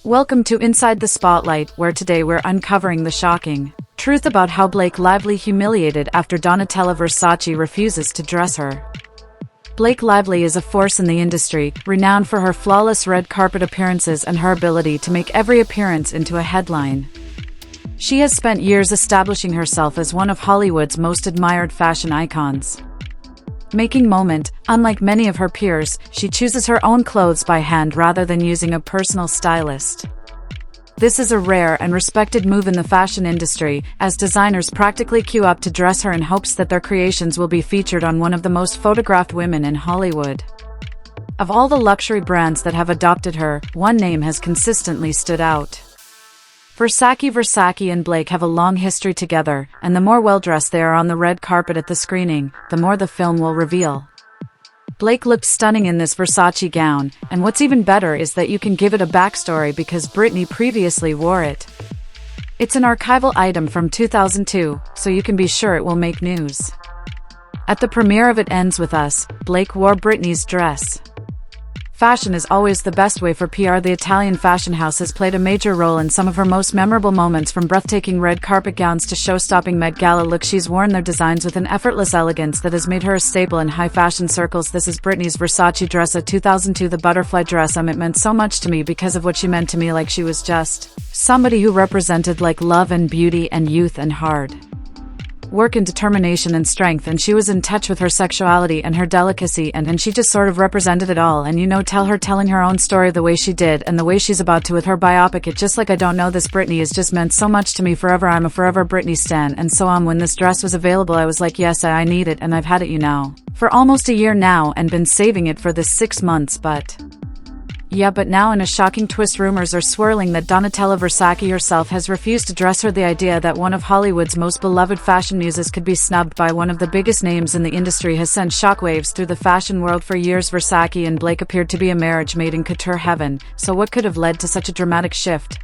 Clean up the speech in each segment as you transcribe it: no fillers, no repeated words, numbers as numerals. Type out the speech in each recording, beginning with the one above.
Welcome to Inside the Spotlight, where today we're uncovering the shocking truth about how Blake Lively humiliated after Donatella Versace refuses to dress her. Blake Lively is a force in the industry, renowned for her flawless red carpet appearances and her ability to make every appearance into a headline. She has spent years establishing herself as one of Hollywood's most admired fashion icons. Making moment, unlike many of her peers, she chooses her own clothes by hand rather than using a personal stylist. This is a rare and respected move in the fashion industry, as designers practically queue up to dress her in hopes that their creations will be featured on one of the most photographed women in Hollywood. Of all the luxury brands that have adopted her, one name has consistently stood out. Versace and Blake have a long history together, and the more well-dressed they are on the red carpet at the screening, the more the film will reveal. Blake looked stunning in this Versace gown, and what's even better is that you can give it a backstory because Britney previously wore it. It's an archival item from 2002, so you can be sure it will make news. At the premiere of It Ends With Us, Blake wore Britney's dress. Fashion is always the best way for PR. The Italian fashion house has played a major role in some of her most memorable moments, from breathtaking red carpet gowns to show-stopping Met Gala looks. She's worn their designs with an effortless elegance that has made her a staple in high fashion circles. This is Britney's Versace dress, a 2002 the butterfly dress. It meant so much to me because of what she meant to me, like she was just somebody who represented like love and beauty and youth and hard work and determination and strength, and she was in touch with her sexuality and her delicacy, and she just sort of represented it all. And telling her own story the way she did and the way she's about to with her biopic, It Just Like I Don't Know This Britney has just meant so much to me forever. I'm a forever Britney stan, and so on. When this dress was available, I was like, yes, I need it, and I've had it for almost a year now and been saving it for this 6 months. But now in a shocking twist, rumors are swirling that Donatella Versace herself has refused to dress her. The idea that one of Hollywood's most beloved fashion muses could be snubbed by one of the biggest names in the industry has sent shockwaves through the fashion world. For years, Versace and Blake appeared to be a marriage made in couture heaven, so what could have led to such a dramatic shift?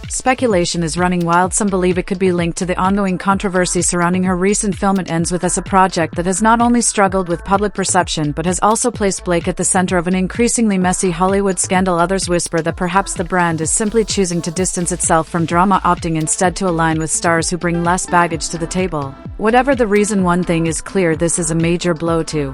Speculation is running wild. Some believe it could be linked to the ongoing controversy surrounding her recent film It Ends With Us, a project that has not only struggled with public perception but has also placed Blake at the center of an increasingly messy Hollywood scandal. Others whisper that perhaps the brand is simply choosing to distance itself from drama, opting instead to align with stars who bring less baggage to the table. Whatever the reason, one thing is clear: this is a major blow to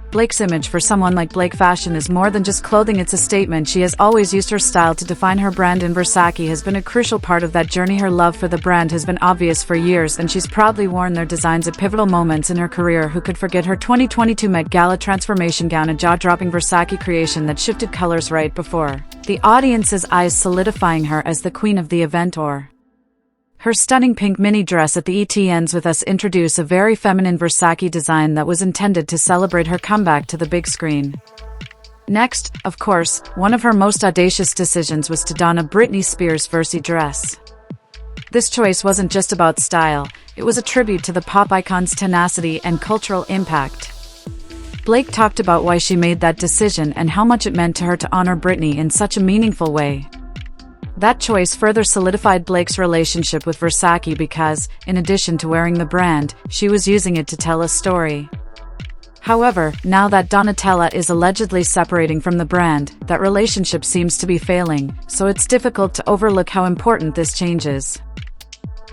Blake's image. For someone like Blake, fashion is more than just clothing, it's a statement. She has always used her style to define her brand, and Versace has been a crucial part of that journey. Her love for the brand has been obvious for years, and she's proudly worn their designs at pivotal moments in her career. Who could forget her 2022 Met Gala transformation gown, a jaw-dropping Versace creation that shifted colors right before the audience's eyes, solidifying her as the queen of the event? Or her stunning pink mini dress at the It Ends With Us introduce a very feminine Versace design that was intended to celebrate her comeback to the big screen. Next, of course, one of her most audacious decisions was to don a Britney Spears Versace dress. This choice wasn't just about style, it was a tribute to the pop icon's tenacity and cultural impact. Blake talked about why she made that decision and how much it meant to her to honor Britney in such a meaningful way. That choice further solidified Blake's relationship with Versace because, in addition to wearing the brand, she was using it to tell a story. However, now that Donatella is allegedly separating from the brand, that relationship seems to be failing, so it's difficult to overlook how important this change is.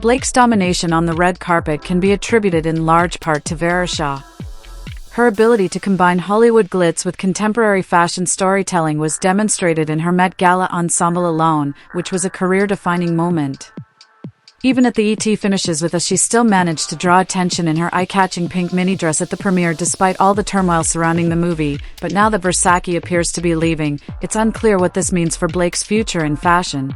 Blake's domination on the red carpet can be attributed in large part to Versace. Her ability to combine Hollywood glitz with contemporary fashion storytelling was demonstrated in her Met Gala ensemble alone, which was a career-defining moment. Even at the ET Finishes With Us, she still managed to draw attention in her eye-catching pink mini dress at the premiere despite all the turmoil surrounding the movie. But now that Versace appears to be leaving, it's unclear what this means for Blake's future in fashion.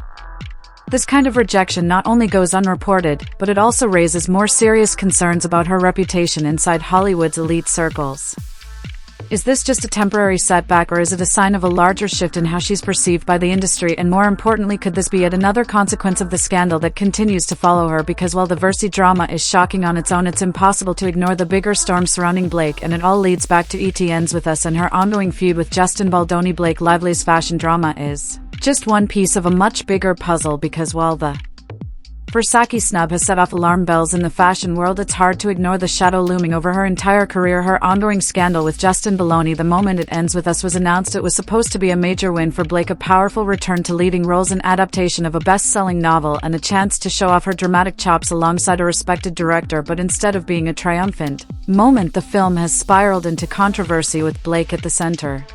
This kind of rejection not only goes unreported, but it also raises more serious concerns about her reputation inside Hollywood's elite circles. Is this just a temporary setback, or is it a sign of a larger shift in how she's perceived by the industry? And more importantly, could this be yet another consequence of the scandal that continues to follow her? Because while the Versace drama is shocking on its own, it's impossible to ignore the bigger storm surrounding Blake, and it all leads back to It Ends With Us and her ongoing feud with Justin Baldoni. Blake Lively's fashion drama is just one piece of a much bigger puzzle, because while the Versace snub has set off alarm bells in the fashion world. It's hard to ignore the shadow looming over her entire career. Her ongoing scandal with Justin Bologna, The Moment It Ends With Us, was announced. It was supposed to be a major win for Blake, a powerful return to leading roles in adaptation of a best-selling novel and a chance to show off her dramatic chops alongside a respected director. But instead of being a triumphant moment, the film has spiraled into controversy with Blake at the center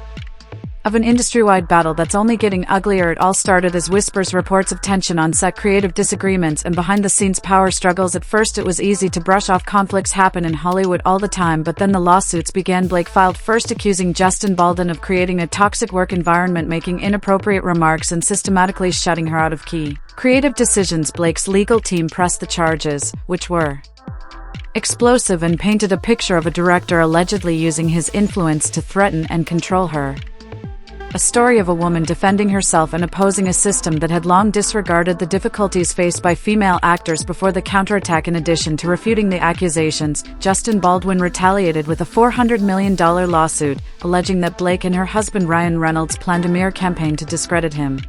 of an industry-wide battle that's only getting uglier. It all started as whispers, reports of tension on set, creative disagreements, and behind-the-scenes power struggles. At first it was easy to brush off conflicts happen in Hollywood all the time, but then the lawsuits began. Blake filed first, accusing Justin Bolden of creating a toxic work environment, making inappropriate remarks, and systematically shutting her out of key creative decisions. Blake's legal team pressed the charges, which were explosive and painted a picture of a director allegedly using his influence to threaten and control her. A story of a woman defending herself and opposing a system that had long disregarded the difficulties faced by female actors before the counterattack. In addition to refuting the accusations, Justin Baldwin retaliated with a $400 million lawsuit, alleging that Blake and her husband Ryan Reynolds planned a mere campaign to discredit him.